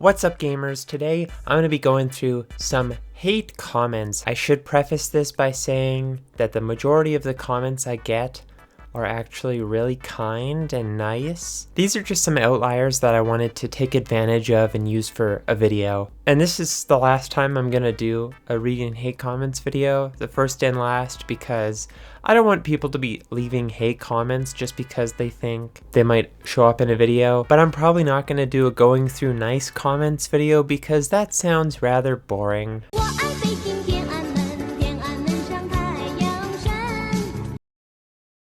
What's up, gamers? Today I'm going to be going through some hate comments. I should preface this by saying that the majority of the comments I get are actually really kind and nice. These are just some outliers that I wanted to take advantage of and use for a video. And this is the last time I'm gonna do a reading hate comments video, the first and last, because I don't want people to be leaving hate comments just because they think they might show up in a video. But I'm probably not gonna do a going through nice comments video because that sounds rather boring.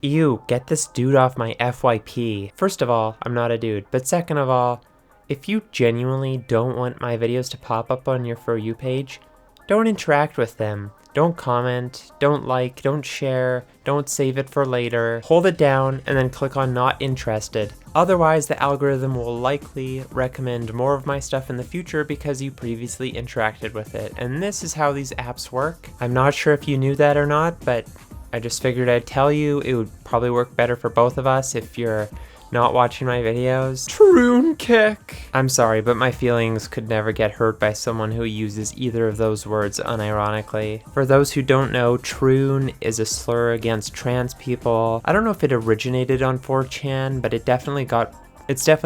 Ew, get this dude off my FYP. First of all, I'm not a dude, but second of all, if you genuinely don't want my videos to pop up on your For You page, don't interact with them. Don't comment, don't like, don't share, don't save it for later. Hold it down and then click on not interested. Otherwise, the algorithm will likely recommend more of my stuff in the future because you previously interacted with it. And this is how these apps work. I'm not sure if you knew that or not, but I just figured I'd tell you. It would probably work better for both of us if you're not watching my videos. Troon kick! I'm sorry, but my feelings could never get hurt by someone who uses either of those words unironically. For those who don't know, troon is a slur against trans people. I don't know if it originated on 4chan, but it's definitely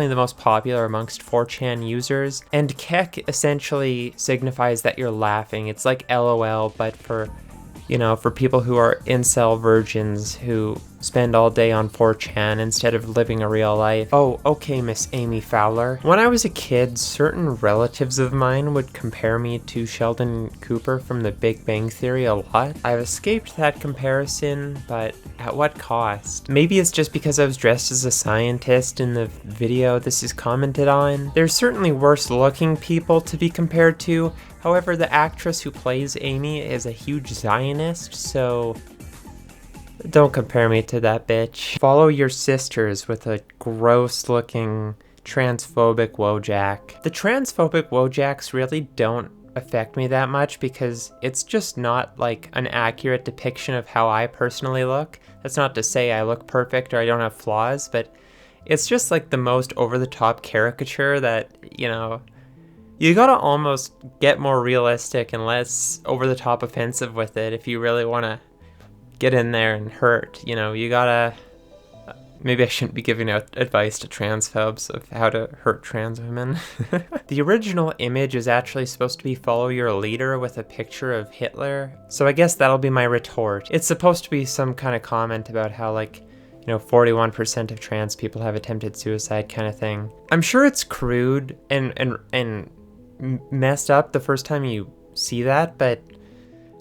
the most popular amongst 4chan users. And kek essentially signifies that you're laughing. It's like LOL, but for people who are incel virgins who spend all day on 4chan instead of living a real life. Oh, okay, Miss Amy Fowler. When I was a kid, certain relatives of mine would compare me to Sheldon Cooper from The Big Bang Theory a lot. I've escaped that comparison, but at what cost? Maybe it's just because I was dressed as a scientist in the video this is commented on. There's certainly worse looking people to be compared to. However, the actress who plays Amy is a huge Zionist, so don't compare me to that bitch. Follow your sisters with a gross-looking transphobic Wojak. The transphobic Wojaks really don't affect me that much because it's just not like an accurate depiction of how I personally look. That's not to say I look perfect or I don't have flaws, but it's just like the most over-the-top caricature that, you gotta almost get more realistic and less over-the-top offensive with it if you really want to get in there and hurt. You gotta... Maybe I shouldn't be giving out advice to transphobes of how to hurt trans women. The original image is actually supposed to be follow your leader with a picture of Hitler. So I guess that'll be my retort. It's supposed to be some kind of comment about how 41% of trans people have attempted suicide kind of thing. I'm sure it's crude and messed up the first time you see that, but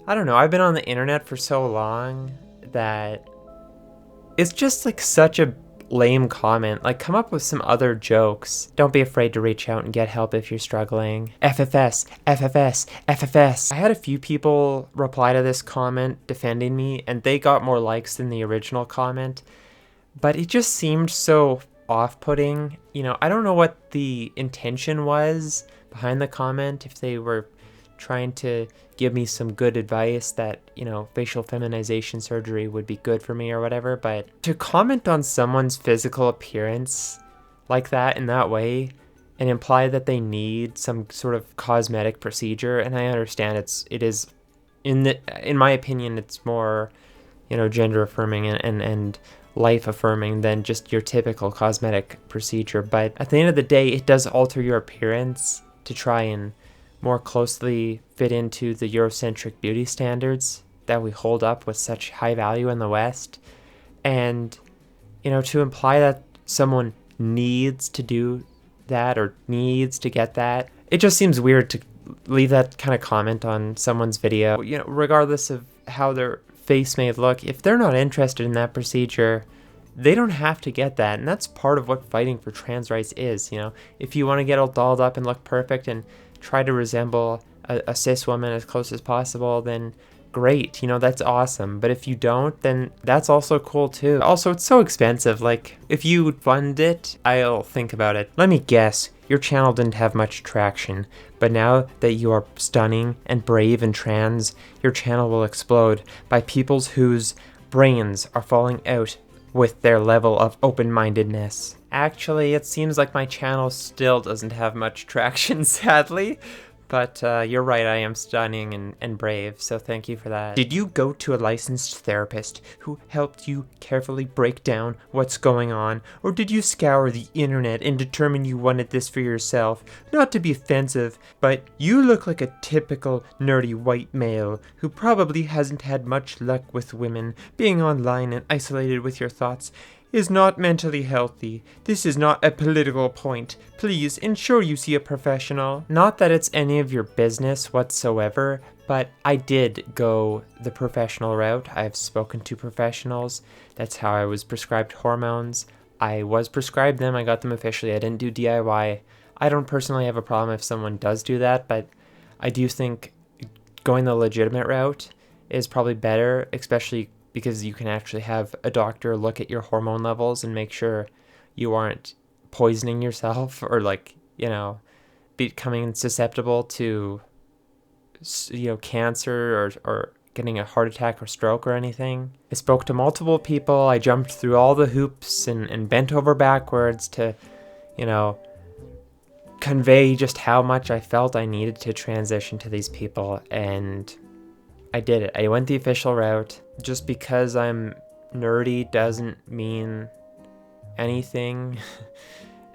I don't know. I've been on the internet for so long that it's just such a lame comment. Come up with some other jokes. Don't be afraid to reach out and get help if you're struggling. FFS, FFS, FFS. I had a few people reply to this comment defending me, and they got more likes than the original comment, but it just seemed so off-putting. I don't know what the intention was behind the comment, if they were trying to give me some good advice that, facial feminization surgery would be good for me or whatever, but to comment on someone's physical appearance like that in that way and imply that they need some sort of cosmetic procedure, and I understand it is in my opinion, it's more, gender affirming and life affirming than just your typical cosmetic procedure, but at the end of the day, it does alter your appearance to try and more closely fit into the Eurocentric beauty standards that we hold up with such high value in the West. And, to imply that someone needs to do that or needs to get that, it just seems weird to leave that kind of comment on someone's video. Regardless of how their face may look, if they're not interested in that procedure, they don't have to get that. And that's part of what fighting for trans rights is. If you want to get all dolled up and look perfect and try to resemble a cis woman as close as possible, then great, that's awesome. But if you don't, then that's also cool too. Also, it's so expensive. If you fund it, I'll think about it. Let me guess, your channel didn't have much traction, but now that you are stunning and brave and trans, your channel will explode by peoples whose brains are falling out with their level of open-mindedness. Actually, it seems like my channel still doesn't have much traction, sadly. But you're right, I am stunning and brave, so thank you for that. Did you go to a licensed therapist who helped you carefully break down what's going on? Or did you scour the internet and determine you wanted this for yourself? Not to be offensive, but you look like a typical nerdy white male who probably hasn't had much luck with women. Being online and isolated with your thoughts is not mentally healthy. This is not a political point. Please ensure you see a professional. Not that it's any of your business whatsoever, but I did go the professional route. I've spoken to professionals. That's how I was prescribed hormones. I was prescribed them. I got them officially. I didn't do DIY. I don't personally have a problem if someone does do that, but I do think going the legitimate route is probably better, especially because you can actually have a doctor look at your hormone levels and make sure you aren't poisoning yourself or becoming susceptible to, cancer or getting a heart attack or stroke or anything. I spoke to multiple people. I jumped through all the hoops and bent over backwards to, convey just how much I felt I needed to transition to these people, and I did it. I went the official route. Just because I'm nerdy doesn't mean anything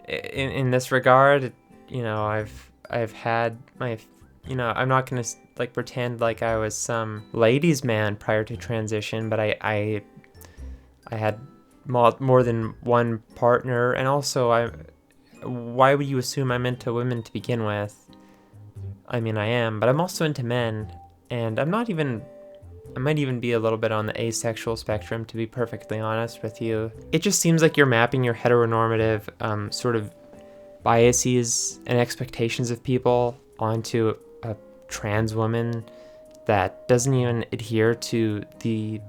in this regard. I've had my, I'm not gonna pretend like I was some ladies' man prior to transition, but I had more than one partner, and also why would you assume I'm into women to begin with? I mean, I am, but I'm also into men, and I might even be a little bit on the asexual spectrum, to be perfectly honest with you. It just seems like you're mapping your heteronormative sort of biases and expectations of people onto a trans woman that doesn't even adhere to the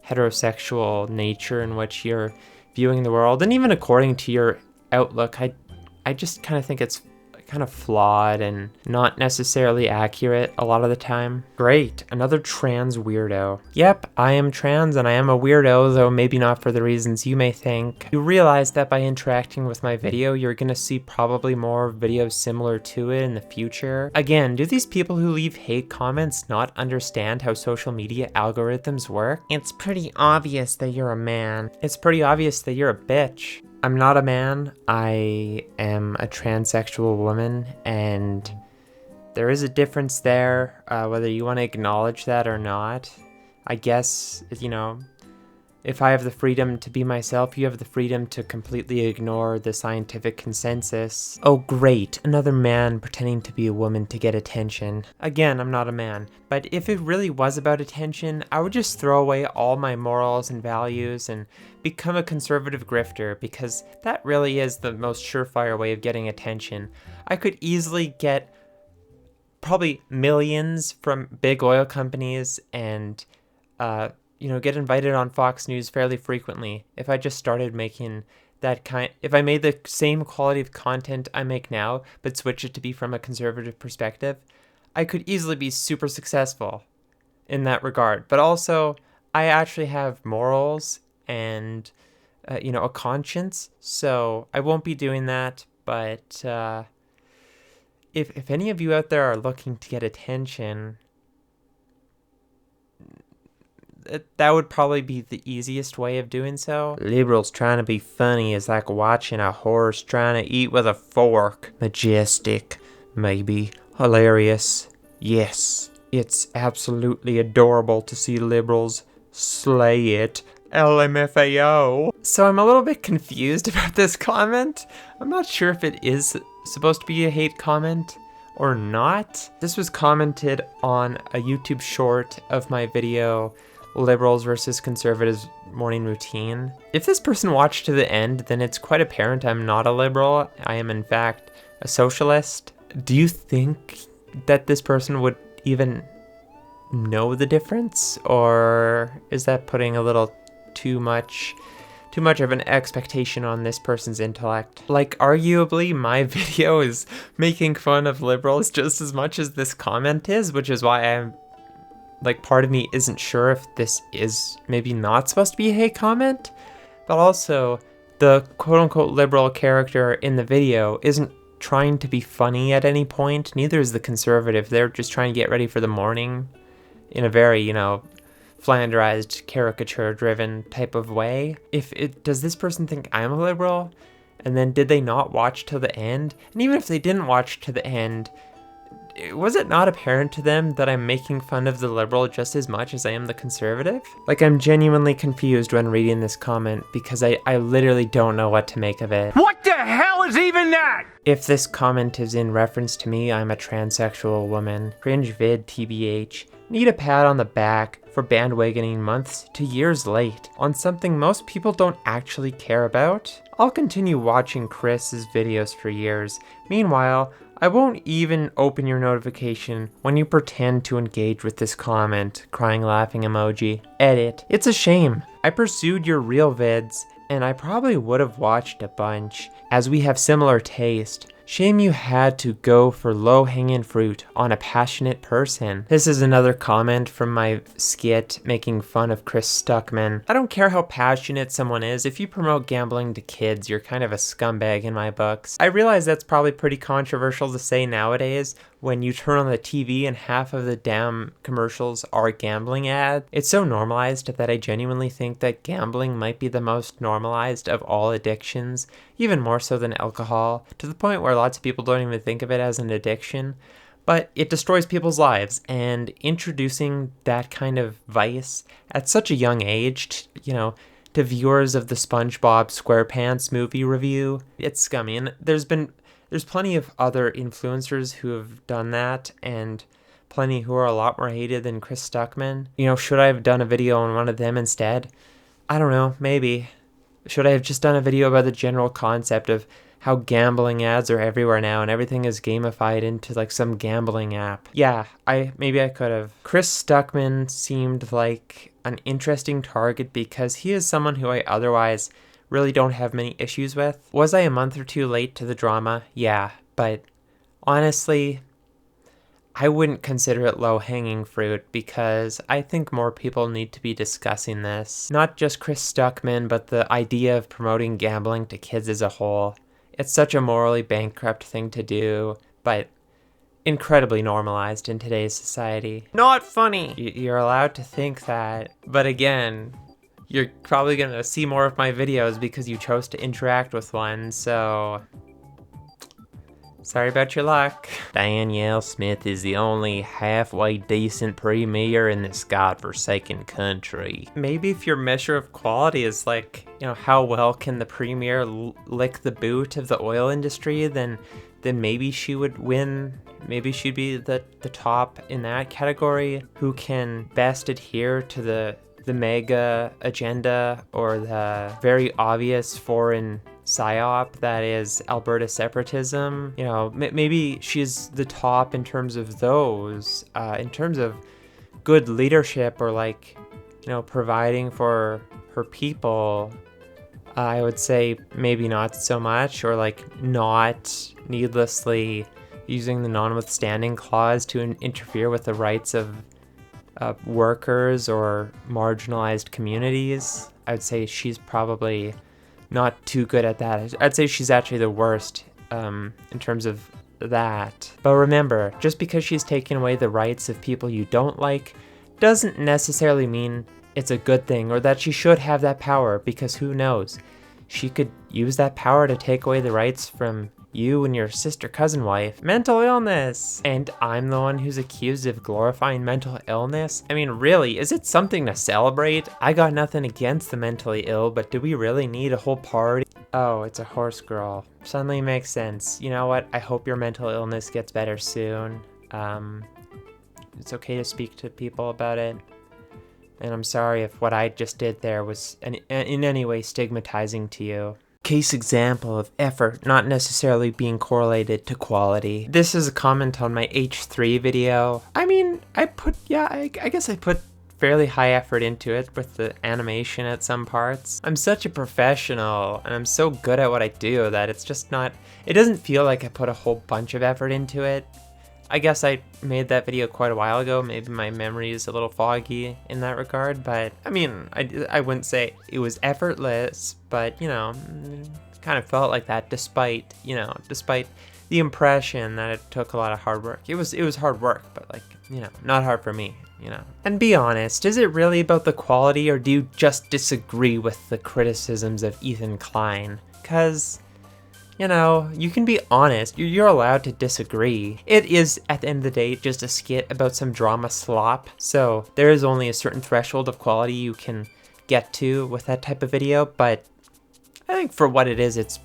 heterosexual nature in which you're viewing the world. And even according to your outlook, I just kind of think it's kind of flawed and not necessarily accurate a lot of the time. Great, another trans weirdo. Yep, I am trans and I am a weirdo, though maybe not for the reasons you may think. You realize that by interacting with my video, you're gonna see probably more videos similar to it in the future. Again, do these people who leave hate comments not understand how social media algorithms work? It's pretty obvious that you're a man. It's pretty obvious that you're a bitch. I'm not a man, I am a transsexual woman, and there is a difference there, whether you want to acknowledge that or not. I guess, if I have the freedom to be myself, you have the freedom to completely ignore the scientific consensus. Oh great, another man pretending to be a woman to get attention. Again, I'm not a man, but if it really was about attention, I would just throw away all my morals and values and become a conservative grifter, because that really is the most surefire way of getting attention. I could easily get probably millions from big oil companies and get invited on Fox News fairly frequently if I just started making if I made the same quality of content I make now, but switch it to be from a conservative perspective. I could easily be super successful in that regard. But also, I actually have morals and, a conscience, so I won't be doing that. But if any of you out there are looking to get attention, that would probably be the easiest way of doing so. Liberals trying to be funny is like watching a horse trying to eat with a fork. Majestic, maybe. Hilarious. Yes, it's absolutely adorable to see liberals slay it. LMFAO. So I'm a little bit confused about this comment. I'm not sure if it is supposed to be a hate comment or not. This was commented on a YouTube short of my video, Liberals versus Conservatives Morning Routine. If this person watched to the end, then it's quite apparent I'm not a liberal. I am in fact a socialist. Do you think that this person would even know the difference? Or is that putting a little too much of an expectation on this person's intellect? Like, arguably, my video is making fun of liberals just as much as this comment is, which is why I'm part of me isn't sure if this is maybe not supposed to be a hate comment, But also, the quote-unquote liberal character in the video isn't trying to be funny at any point. Neither is the conservative. They're just trying to get ready for the morning in a very, flanderized, caricature-driven type of way. Does this person think I'm a liberal? And then did they not watch to the end? And even if they didn't watch to the end, was it not apparent to them that I'm making fun of the liberal just as much as I am the conservative? Like, I'm genuinely confused when reading this comment because I literally don't know what to make of it. What the hell is even that? If this comment is in reference to me, I'm a transsexual woman. Cringe vid TBH. Need a pat on the back for bandwagoning months to years late on something most people don't actually care about. I'll continue watching Chris's videos for years. Meanwhile, I won't even open your notification when you pretend to engage with this comment, crying laughing emoji. Edit. It's a shame. I pursued your real vids, and I probably would have watched a bunch, as we have similar taste. Shame you had to go for low-hanging fruit on a passionate person. This is another comment from my skit making fun of Chris Stuckman. I don't care how passionate someone is. If you promote gambling to kids, you're kind of a scumbag in my books. I realize that's probably pretty controversial to say nowadays when you turn on the TV and half of the damn commercials are gambling ads. It's so normalized that I genuinely think that gambling might be the most normalized of all addictions, even more so than alcohol, to the point where lots of people don't even think of it as an addiction. But it destroys people's lives, and introducing that kind of vice at such a young age, to viewers of the SpongeBob SquarePants movie review, it's scummy. And there's plenty of other influencers who have done that, and plenty who are a lot more hated than Chris Stuckman. Should I have done a video on one of them instead? I don't know, maybe. Should I have just done a video about the general concept of how gambling ads are everywhere now and everything is gamified into like some gambling app? Yeah, maybe I could have. Chris Stuckman seemed like an interesting target because he is someone who I otherwise really don't have many issues with. Was I a month or two late to the drama? Yeah, but honestly, I wouldn't consider it low-hanging fruit because I think more people need to be discussing this. Not just Chris Stuckman, but the idea of promoting gambling to kids as a whole. It's such a morally bankrupt thing to do, but incredibly normalized in today's society. Not funny! You're allowed to think that, but again, you're probably gonna see more of my videos because you chose to interact with one, so sorry about your luck. Danielle Smith is the only halfway decent premier in this godforsaken country. Maybe if your measure of quality is like, how well can the premier lick the boot of the oil industry, then maybe she would win. Maybe she'd be the top in that category. Who can best adhere to the mega agenda or the very obvious foreign psyop that is Alberta separatism? Maybe she's the top in terms of those. In terms of good leadership or providing for her people, I would say maybe not so much, or not needlessly using the notwithstanding clause to interfere with the rights of workers or marginalized communities. I'd say she's probably not too good at that. I'd say she's actually the worst in terms of that. But remember, just because she's taking away the rights of people you don't like doesn't necessarily mean it's a good thing or that she should have that power, because who knows? She could use that power to take away the rights from you and your sister cousin wife. Mental illness! And I'm the one who's accused of glorifying mental illness? I mean, really, is it something to celebrate? I got nothing against the mentally ill, but do we really need a whole party? Oh, it's a horse girl. Suddenly makes sense. You know what? I hope your mental illness gets better soon. It's okay to speak to people about it. And I'm sorry if what I just did there was in any way stigmatizing to you. Case example of effort not necessarily being correlated to quality. This is a comment on my H3 video. I mean, I guess I put fairly high effort into it with the animation at some parts. I'm such a professional and I'm so good at what I do that it's just not, it doesn't feel like I put a whole bunch of effort into it. I guess I made that video quite a while ago. Maybe my memory is a little foggy in that regard, but I mean, I wouldn't say it was effortless, but you know, kind of felt like that despite the impression that it took a lot of hard work. It was hard work, but like, you know, not hard for me, you know. And be honest, is it really about the quality, or do you just disagree with the criticisms of Ethan Klein? 'Cause, you know, you can be honest, you're allowed to disagree. It is, at the end of the day, just a skit about some drama slop, so there is only a certain threshold of quality you can get to with that type of video, but I think for what it is, it's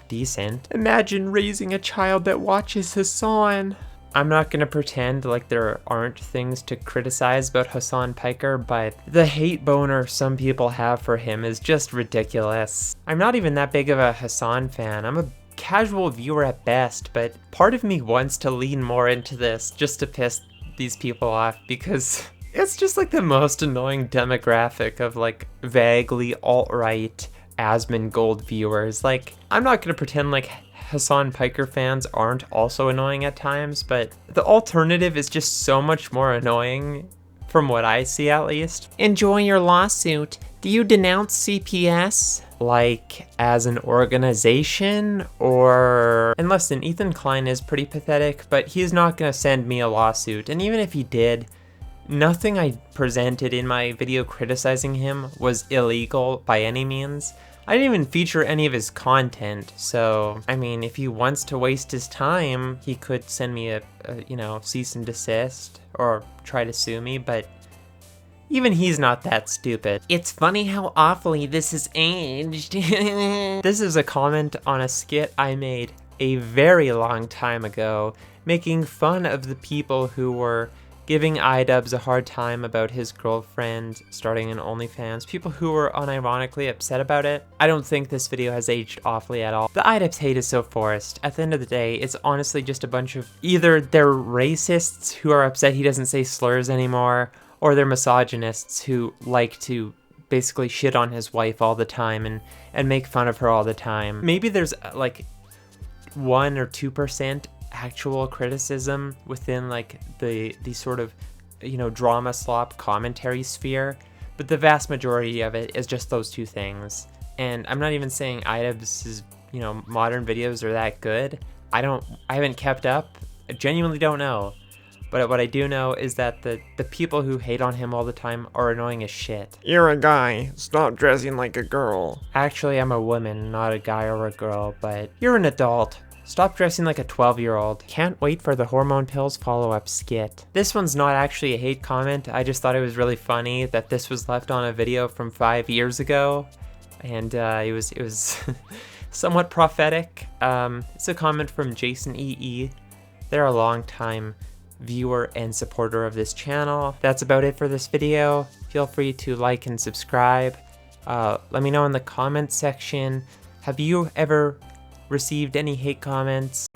decent. Imagine raising a child that watches Hasan. I'm not gonna pretend like there aren't things to criticize about Hasan Piker, but the hate boner some people have for him is just ridiculous. I'm not even that big of a Hasan fan. I'm a casual viewer at best, but part of me wants to lean more into this just to piss these people off, because it's just like the most annoying demographic of like vaguely alt-right Asmongold viewers. Like, I'm not gonna pretend like Hasan Piker fans aren't also annoying at times, but the alternative is just so much more annoying from what I see, at least. Enjoy your lawsuit. Do you denounce CPS? Like, as an organization, or... And listen, Ethan Klein is pretty pathetic, but he's not gonna send me a lawsuit, and even if he did, nothing I presented in my video criticizing him was illegal by any means. I didn't even feature any of his content, so, I mean, if he wants to waste his time, he could send me a you know, cease and desist, or try to sue me, but even he's not that stupid. It's funny how awfully this is aged. This is a comment on a skit I made a very long time ago, making fun of the people who were giving idubbbz a hard time about his girlfriend starting an OnlyFans, people who were unironically upset about it. I don't think this video has aged awfully at all. The idubbbz hate is so forced. At the end of the day, it's honestly just a bunch of, either they're racists who are upset he doesn't say slurs anymore, or they're misogynists who like to basically shit on his wife all the time and make fun of her all the time. Maybe there's like 1 or 2% actual criticism within like the sort of, you know, drama slop commentary sphere, but the vast majority of it is just those two things. And I'm not even saying idubbbz's, you know, modern videos are that good. I haven't kept up. I genuinely don't know. But what I do know is that the people who hate on him all the time are annoying as shit. You're a guy. Stop dressing like a girl. Actually, I'm a woman, not a guy or a girl, but you're an adult. Stop dressing like a 12-year-old. Can't wait for the hormone pills follow-up skit. This one's not actually a hate comment. I just thought it was really funny that this was left on a video from 5 years ago, and it was somewhat prophetic. It's a comment from Jason EE. They're a long-time viewer and supporter of this channel. That's about it for this video. Feel free to like and subscribe. Let me know in the comments section, have you ever received any hate comments?